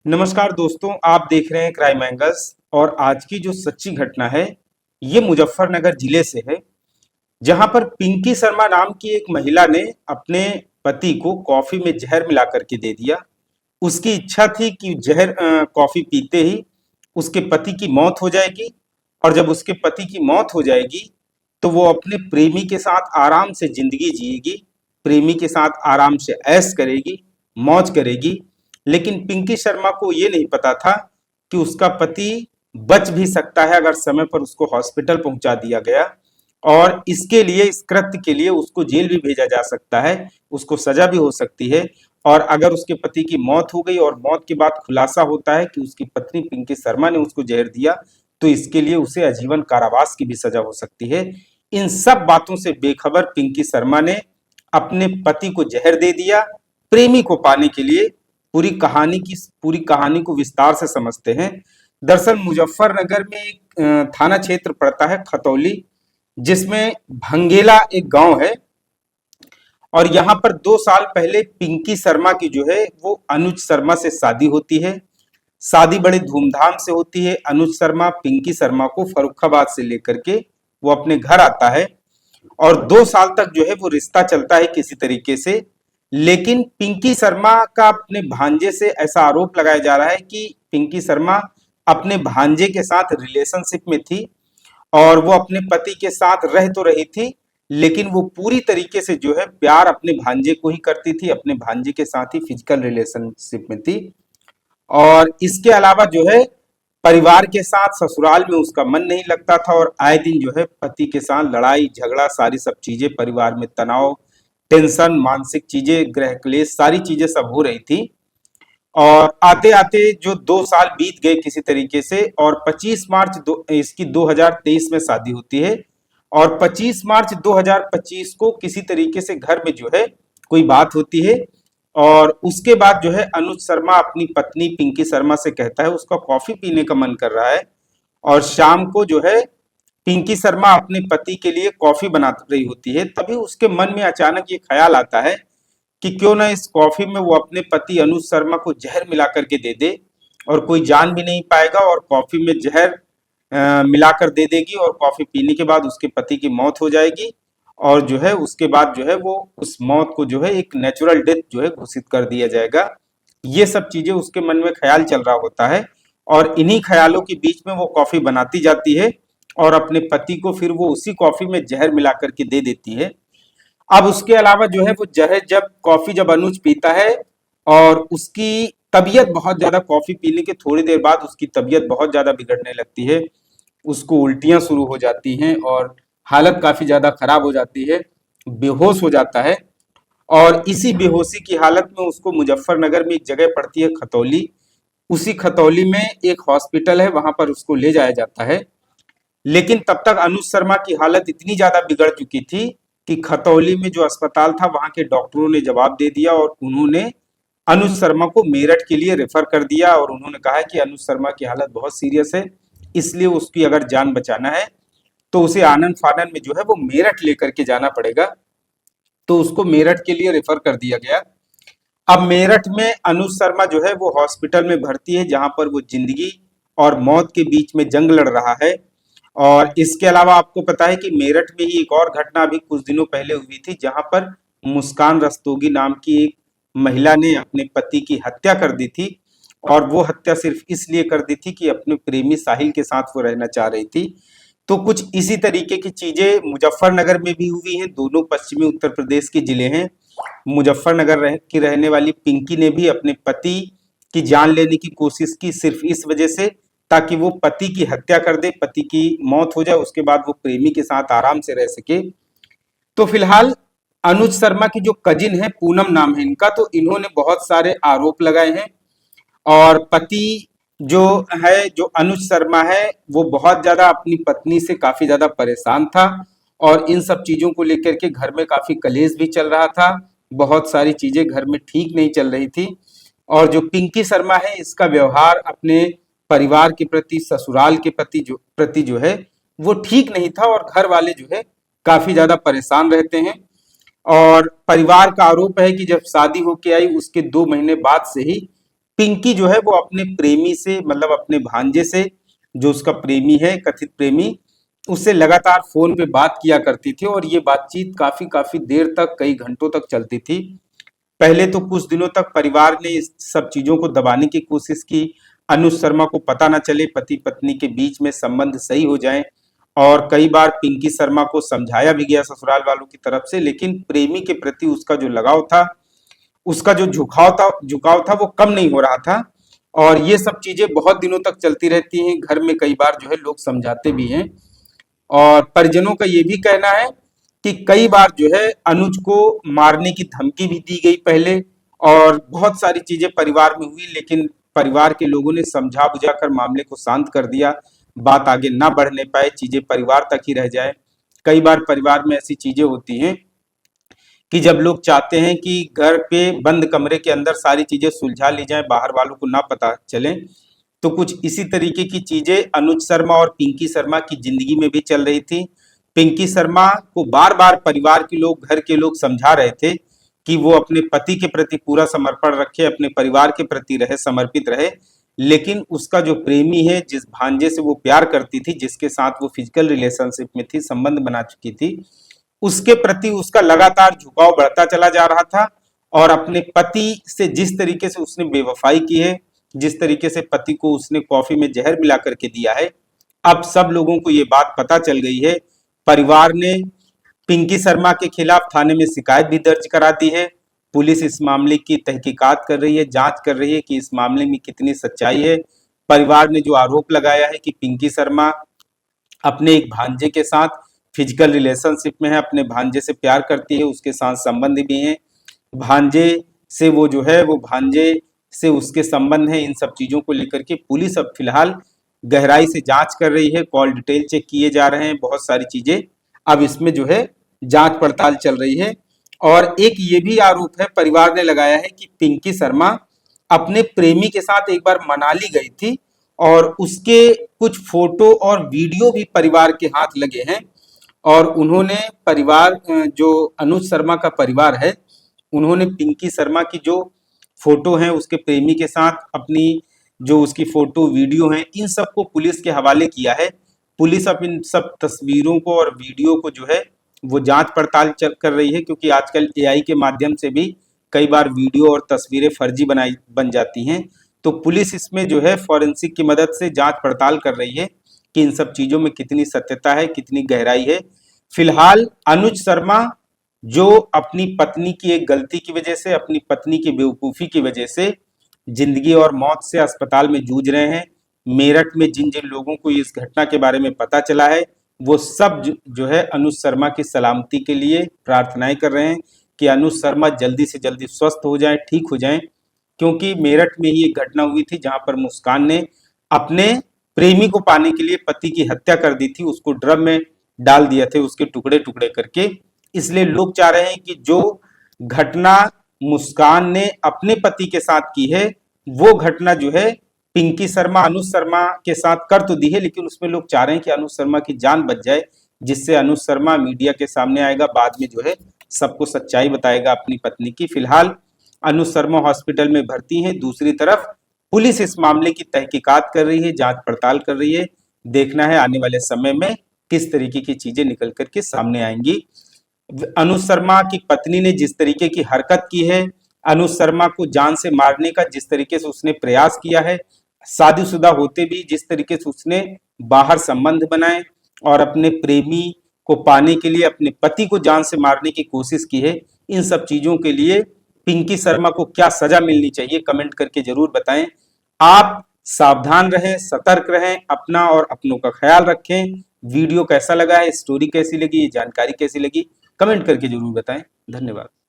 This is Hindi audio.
नमस्कार दोस्तों, आप देख रहे हैं क्राइम एंगल्स। और आज की जो सच्ची घटना है ये मुजफ्फरनगर जिले से है, जहां पर पिंकी शर्मा नाम की एक महिला ने अपने पति को कॉफी में जहर मिला करके दे दिया। उसकी इच्छा थी कि जहर कॉफी पीते ही उसके पति की मौत हो जाएगी, और जब उसके पति की मौत हो जाएगी तो वो अपने प्रेमी के साथ आराम से जिंदगी जिएगी, प्रेमी के साथ आराम से ऐश करेगी, मौज करेगी। लेकिन पिंकी शर्मा को ये नहीं पता था कि उसका पति बच भी सकता है अगर समय पर उसको हॉस्पिटल पहुंचा दिया गया, और इसके लिए, इस कृत्य के लिए उसको जेल भी भेजा जा सकता है, उसको सजा भी हो सकती है। और अगर उसके पति की मौत हो गई और मौत के बाद खुलासा होता है कि उसकी पत्नी पिंकी शर्मा ने उसको जहर दिया, तो इसके लिए उसे आजीवन कारावास की भी सजा हो सकती है। इन सब बातों से बेखबर पिंकी शर्मा ने अपने पति को जहर दे दिया प्रेमी को पाने के लिए। पूरी कहानी को विस्तार से समझते हैं। दरअसल मुजफ्फरनगर में एक थाना क्षेत्र पड़ता है खतौली, जिसमें भंगेला एक गांव है। और यहाँ पर 2 साल पहले पिंकी शर्मा की जो है वो अनुज शर्मा से शादी होती है। शादी बड़े धूमधाम से होती है। अनुज शर्मा पिंकी शर्मा को फर्रुखाबाद से लेकर के वो अपने घर आता है, और 2 साल तक जो है वो रिश्ता चलता है किसी तरीके से। लेकिन पिंकी शर्मा का अपने भांजे से ऐसा आरोप लगाया जा रहा है कि पिंकी शर्मा अपने भांजे के साथ रिलेशनशिप में थी, और वो अपने पति के साथ रह तो रही थी, लेकिन वो पूरी तरीके से जो है प्यार अपने भांजे को ही करती थी, अपने भांजे के साथ ही फिजिकल रिलेशनशिप में थी। और इसके अलावा जो है परिवार के साथ ससुराल में उसका मन नहीं लगता था, और आए दिन जो है पति के साथ लड़ाई झगड़ा, सारी सब चीजें, परिवार में तनाव, टेंशन, मानसिक चीजें, गृह क्लेश, सारी चीजें सब हो रही थी। और आते आते जो 2 साल बीत गए किसी तरीके से, और 25 मार्च इसकी 2023 में शादी होती है। और 25 मार्च 2025 को किसी तरीके से घर में जो है कोई बात होती है, और उसके बाद जो है अनुज शर्मा अपनी पत्नी पिंकी शर्मा से कहता है उसका कॉफी पीने का मन कर रहा है। और शाम को जो है पिंकी शर्मा अपने पति के लिए कॉफी बना रही होती है। तभी उसके मन में अचानक ये ख्याल आता है कि क्यों ना इस कॉफी में वो अपने पति अनुज शर्मा को जहर मिला करके दे दे, और कोई जान भी नहीं पाएगा, और कॉफी में जहर मिलाकर दे देगी, और कॉफी पीने के बाद उसके पति की मौत हो जाएगी। और जो है उसके बाद जो है वो उस मौत को जो है एक नेचुरल डेथ जो है घोषित कर दिया जाएगा। ये सब चीजें उसके मन में ख्याल चल रहा होता है, और इन्हीं ख्यालों के बीच में वो कॉफी बनाती जाती है, और अपने पति को फिर वो उसी कॉफी में जहर मिला करके दे देती है। अब उसके अलावा जो है वो जहर जब अनुज पीता है, और उसकी तबीयत बहुत ज्यादा, कॉफी पीने के थोड़ी देर बाद उसकी तबीयत बहुत ज्यादा बिगड़ने लगती है। उसको उल्टियां शुरू हो जाती हैं, और हालत काफी ज्यादा खराब हो जाती है, बेहोश हो जाता है। और इसी बेहोशी की हालत में उसको मुजफ्फरनगर में एक जगह पड़ती है खतौली। उसी खतौली में एक हॉस्पिटल है, वहां पर उसको ले जाया जाता है। लेकिन तब तक अनुज शर्मा की हालत इतनी ज्यादा बिगड़ चुकी थी कि खतौली में जो अस्पताल था वहां के डॉक्टरों ने जवाब दे दिया, और उन्होंने अनुज शर्मा को मेरठ के लिए रेफर कर दिया। और उन्होंने कहा कि अनुज शर्मा की हालत बहुत सीरियस है, इसलिए उसकी अगर जान बचाना है तो उसे आनन फानन में जो है वो मेरठ लेकर के जाना पड़ेगा। तो उसको मेरठ के लिए रेफर कर दिया गया। अब मेरठ में अनुज शर्मा जो है वो हॉस्पिटल में भर्ती है, जहां पर वो जिंदगी और मौत के बीच में जंग लड़ रहा है। और इसके अलावा आपको पता है कि मेरठ में ही एक और घटना अभी कुछ दिनों पहले हुई थी, जहां पर मुस्कान रस्तोगी नाम की एक महिला ने अपने पति की हत्या कर दी थी। और वो हत्या सिर्फ इसलिए कर दी थी कि अपने प्रेमी साहिल के साथ वो रहना चाह रही थी। तो कुछ इसी तरीके की चीजें मुजफ्फरनगर में भी हुई हैं। दोनों पश्चिमी उत्तर प्रदेश के जिले हैं। की रहने वाली पिंकी ने भी अपने पति की जान लेने की कोशिश की, सिर्फ इस वजह से ताकि वो पति की हत्या कर दे, पति की मौत हो जाए, उसके बाद वो प्रेमी के साथ आराम से रह सके। तो फिलहाल अनुज शर्मा की जो कजिन है, पूनम नाम है इनका, तो इन्होंने बहुत सारे आरोप लगाए हैं। और पति जो है, जो अनुज शर्मा है, वो बहुत ज्यादा अपनी पत्नी से काफी ज्यादा परेशान था, और इन सब चीजों को लेकर के घर में काफी कलेश भी चल रहा था। बहुत सारी चीजें घर में ठीक नहीं चल रही थी। और जो पिंकी शर्मा है, इसका व्यवहार अपने परिवार के प्रति, ससुराल के प्रति जो है वो ठीक नहीं था, और घर वाले जो है काफी ज्यादा परेशान रहते हैं। और परिवार का आरोप है कि जब शादी होके आई उसके 2 महीने बाद से ही पिंकी जो है वो अपने प्रेमी से, मतलब अपने भांजे से, जो उसका प्रेमी है, कथित प्रेमी, उससे लगातार फोन पे बात किया करती थी और ये बातचीत काफी काफी देर तक, कई घंटों तक चलती थी। पहले तो कुछ दिनों तक परिवार ने इस सब चीजों को दबाने की कोशिश की, अनुज शर्मा को पता न चले, पति पत्नी के बीच में संबंध सही हो जाए। और कई बार पिंकी शर्मा को समझाया भी गया ससुराल वालों की तरफ से, लेकिन प्रेमी के प्रति उसका जो लगाव था, उसका जो झुकाव था वो कम नहीं हो रहा था। और ये सब चीजें बहुत दिनों तक चलती रहती हैं। घर में कई बार जो है लोग समझाते भी हैं, और परिजनों का ये भी कहना है कि कई बार जो है अनुज को मारने की धमकी भी दी गई पहले, और बहुत सारी चीजें परिवार में हुई, लेकिन परिवार के लोगों ने समझा बुझाकर मामले को शांत कर दिया, बात आगे ना बढ़ने पाए, चीजें परिवार तक ही रह जाए। कई बार परिवार में ऐसी चीजें होती हैं कि जब लोग चाहते हैं कि घर पे बंद कमरे के अंदर सारी चीजें सुलझा ली जाएं, बाहर वालों को ना पता चले, तो कुछ इसी तरीके की चीजें अनुज शर्मा और पिंकी शर्मा की जिंदगी में भी चल रही थी। पिंकी शर्मा को बार बार परिवार के लोग, घर के लोग समझा रहे थे कि वो अपने पति के प्रति पूरा समर्पण रखे, अपने परिवार के प्रति रहे, समर्पित रहे। लेकिन उसका जो प्रेमी है, जिस भांजे से वो प्यार करती थी, जिसके साथ वो फिजिकल रिलेशनशिप में थी, संबंध बना चुकी थी, उसके प्रति उसका लगातार झुकाव बढ़ता चला जा रहा था। और अपने पति से जिस तरीके से उसने बेवफाई की है, जिस तरीके से पति को उसने कॉफी में जहर मिला करके दिया है, अब सब लोगों को ये बात पता चल गई है। परिवार ने पिंकी शर्मा के खिलाफ थाने में शिकायत भी दर्ज करा दी है। पुलिस इस मामले की तहकीकात कर रही है, जांच कर रही है कि इस मामले में कितनी सच्चाई है। परिवार ने जो आरोप लगाया है कि पिंकी शर्मा अपने एक भांजे के साथ फिजिकल रिलेशनशिप में है, अपने भांजे से प्यार करती है, उसके साथ संबंध भी हैं, भांजे से वो जो है वो भांजे से उसके संबंध है, इन सब चीजों को लेकर के पुलिस अब फिलहाल गहराई से जांच कर रही है, कॉल डिटेल चेक किए जा रहे हैं, बहुत सारी चीजें अब इसमें जो है जांच पड़ताल चल रही है। और एक ये भी आरोप है, परिवार ने लगाया है कि पिंकी शर्मा अपने प्रेमी के साथ एक बार मनाली गई थी, और उसके कुछ फोटो और वीडियो भी परिवार के हाथ लगे हैं। और उन्होंने परिवार, जो अनुज शर्मा का परिवार है, उन्होंने पिंकी शर्मा की जो फोटो है उसके प्रेमी के साथ, अपनी जो उसकी फोटो वीडियो है, इन सब को पुलिस के हवाले किया है। पुलिस अब इन सब तस्वीरों को और वीडियो को जो है वो जांच पड़ताल कर रही है, क्योंकि आजकल एआई के माध्यम से भी कई बार वीडियो और तस्वीरें फर्जी बन जाती हैं। तो पुलिस इसमें जो है फॉरेंसिक की मदद से जांच पड़ताल कर रही है कि इन सब चीजों में कितनी सत्यता है, कितनी गहराई है। फिलहाल अनुज शर्मा, जो अपनी पत्नी की एक गलती की वजह से, अपनी पत्नी की बेवकूफी की वजह से जिंदगी और मौत से अस्पताल में जूझ रहे हैं, मेरठ में जिन जिन लोगों को इस घटना के बारे में पता चला है, वो सब जो है अनुज शर्मा की सलामती के लिए प्रार्थनाएं कर रहे हैं कि अनुज शर्मा जल्दी से जल्दी स्वस्थ हो जाए, ठीक हो जाए। क्योंकि मेरठ में ही एक घटना हुई थी जहां पर मुस्कान ने अपने प्रेमी को पाने के लिए पति की हत्या कर दी थी, उसको ड्रम में डाल दिया थे, उसके टुकड़े टुकड़े करके। इसलिए लोग चाह रहे हैं कि जो घटना मुस्कान ने अपने पति के साथ की है, वो घटना जो है पिंकी शर्मा अनुज शर्मा के साथ कर तो दी है, लेकिन उसमें लोग चाह रहे हैं कि अनुज शर्मा की जान बच जाए, जिससे अनुज शर्मा मीडिया के सामने आएगा, बाद में जो है सबको सच्चाई बताएगा अपनी पत्नी की। फिलहाल अनुज शर्मा हॉस्पिटल में भर्ती हैं। दूसरी तरफ पुलिस इस मामले की तहकीकात कर रही है, जांच पड़ताल कर रही है। देखना है आने वाले समय में किस तरीके की चीजें निकल करके सामने आएंगी। अनुज शर्मा की पत्नी ने जिस तरीके की हरकत की है, अनुज शर्मा को जान से मारने का जिस तरीके से उसने प्रयास किया है, शादीशुदा होते भी जिस तरीके से उसने बाहर संबंध बनाए और अपने प्रेमी को पाने के लिए अपने पति को जान से मारने की कोशिश की है, इन सब चीजों के लिए पिंकी शर्मा को क्या सजा मिलनी चाहिए, कमेंट करके जरूर बताएं। आप सावधान रहें, सतर्क रहें, अपना और अपनों का ख्याल रखें। वीडियो कैसा लगा है, स्टोरी कैसी लगी, जानकारी कैसी लगी, कमेंट करके जरूर बताएं। धन्यवाद।